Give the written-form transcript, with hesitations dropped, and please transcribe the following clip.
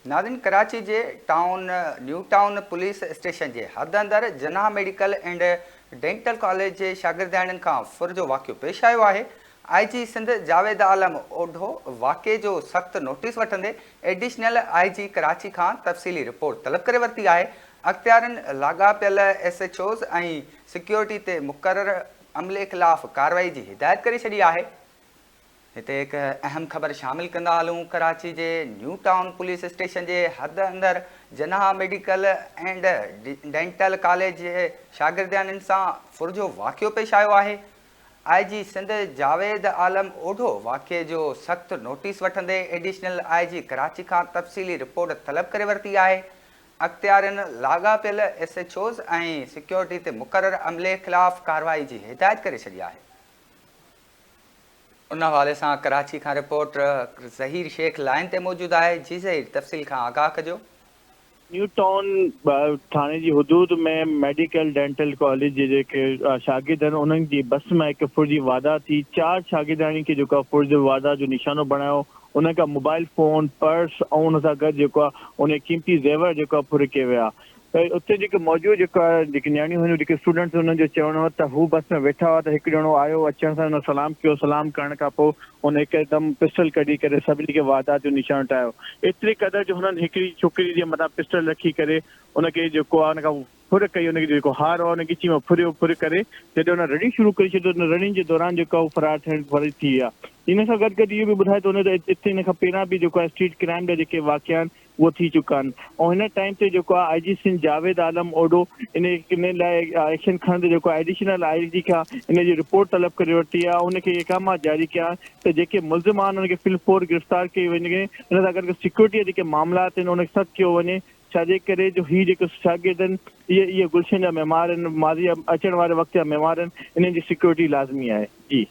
नादिन कराची जे new town police station जे हद अंदर जनाह medical and dental college जे शागिर्दाणियुनि खां फुर जो वाक़ियो पेश आयो आहे। IG सिंध जावेद आलम ओढो वाक़े जो सख़्त नोटिस वठंदे एडिशनल IG कराची खां तफ़सीली रिपोर्ट तलब करे वरिती आहे। अख़्तियारनि लाॻापियल SHOs ऐं सिक्योरिटी ते मुक़ररु अमले ख़िलाफ़ कार्रवाई जी हिदायत करे छॾी आहे। हिते हिकु अहम ख़बर शामिल कंदा हलूं। कराची जे न्यू टाउन पुलिस स्टेशन जे हद अंदर जनाह मेडिकल एंड डेंटल कॉलेज जे शागिर्दाणियुनि सां फुर जो वाक़ियो पेश आयो आहे। IG सिंध जावेद आलम ओढो वाक़े जो सख़्त नोटिस वठंदे एडिशनल IG कराची खां तफ़सीली रिपोर्ट तलब करे वरिती आहे। अख़्तियारनि लाॻापियल SHOs ऐं सिक्योरिटी ते मुक़ररु अमले ख़िलाफ़ कार्रवाई जी हिदायत करे छॾी आहे। उन हवाले सां कराची खां रिपोर्टर ज़हीर शेख लाइन ते मौजूदु आहे। जी ज़हीर, तफ़सील खां आगाह कजो। न्यू टाउन थाने जी हदूद में मेडिकल डेंटल कॉलेज जे जेके शागिर्द आहिनि उन्हनि जी बस में हिकु फुर जी वारदात थी। 4 शागिर्दाणी खे जेको आहे फुर जी वारदात जो निशानो बणायो। उन खां मोबाइल फ़ोन, पर्स ऐं उन सां गॾु जेको आहे उन क़ीमती ज़ेवर जेको आहे फुर कया विया। त उते जेके मौजूदु जेको आहे जेके नियाणियूं हुयूं, जेके स्टूडेंट्स हुननि जो चवणो हो त हू बस में वेठा हुआ त हिकु ॼणो आयो, अचण सां हुन सलाम कयो। सलाम करण खां पोइ हुन हिकदमि पिस्टल कढी करे सभिनी खे वारदात जो निशान ठाहियो। एतिरी क़दर जो हुननि हिकिड़ी छोकिरी जे मथां पिस्टल रखी करे उनखे जेको आहे उन खां फुर कई। उनखे जेको हार आहे उन ॻिची में फुर करे जॾहिं हुन रनिंग शुरू करे छॾियो, उन रनिंग जे दौरान जेको आहे फरार थियण वरी थी विया। इन सां गॾु गॾु इहो बि ॿुधाए थो वञे त हिते हिन खां पहिरियां बि जेको आहे स्ट्रीट क्राइम जा जेके वाक़िया आहिनि उहे थी चुका आहिनि। ऐं हिन टाइम ते जेको आहे IG सिंध जावेद आलम ओढो इन लाइ एक्शन खणंदे जेको आहे एडिशनल IG खां इन जी रिपोर्ट तलब करे वरिती आहे। उनखे इकामा जारी कया त जेके मुल्ज़िम आहिनि उनखे फिलफोर गिरफ़्तार कई वञे। इन सां गॾु सिक्योरिटीअ जेके मामलात आहिनि उनखे सख़्तु कयो वञे। छाजे करे जो हीअ जेके शागिर्द आहिनि इहे गुलशन जा महिमान आहिनि, माज़ी अचण वारे वक़्त जा महिमान आहिनि। इन्हनि जी सिक्योरिटी लाज़मी आहे। जी।